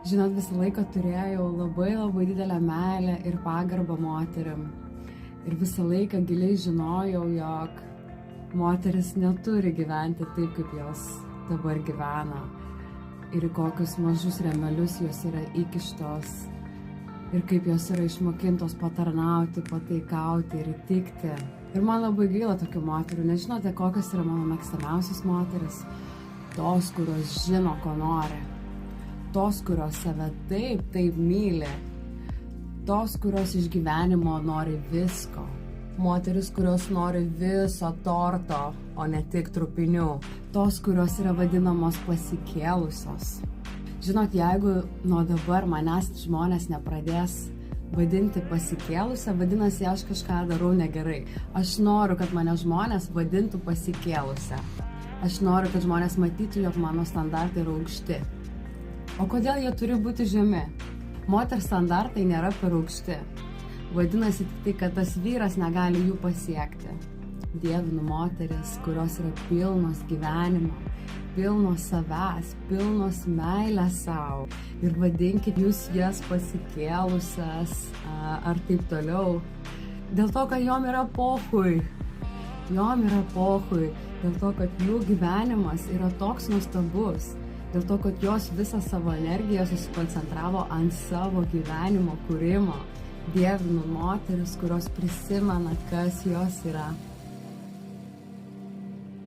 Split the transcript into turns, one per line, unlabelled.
Žinot, visą laiką turėjau labai didelę meilę ir pagarbą moterim. Ir visą laiką giliai žinojau, jog moteris neturi gyventi taip, kaip jos dabar gyvena. Ir į kokius mažus rėmelius jos yra įkištos. Ir kaip jos yra išmokintos patarnauti, pataikauti ir įtikti. Ir man labai gaila tokių moterų. Nežinote, kokios yra mano mėgstamiausios moteris? Tos, kurios žino, ko nori. Tos, kurios save taip myli. Tos, kurios iš gyvenimo nori visko. Moteris, kurios nori viso torto, o ne tik trupinių. Tos, kurios yra vadinamos pasikėlusios. Žinot, jeigu nuo dabar manęs žmonės nepradės vadinti pasikėlusią, vadinasi, aš kažką darau negerai. Aš noriu, kad mane žmonės vadintų pasikėlusią. Aš noriu, kad žmonės matytų, jog mano standartai yra aukšti. O kodėl jie turi būti žemi? Moters standartai nėra per aukšti. Vadinasi tik tai, kad tas vyras negali jų pasiekti. Dievinu moteris, kurios yra pilnos gyvenimo, pilnos savęs, pilnos meilės savo. Ir vadinkit jūs jas pasikėlusias ar taip toliau. Dėl to, kad jom yra pohui. Jom yra pohui. Dėl to, kad jų gyvenimas yra toks nuostabus. Dėl to, kad jos visą savo energiją susikoncentravo ant savo gyvenimo kūrimo. Dievinu moteris, kurios prisimena, kas jos yra.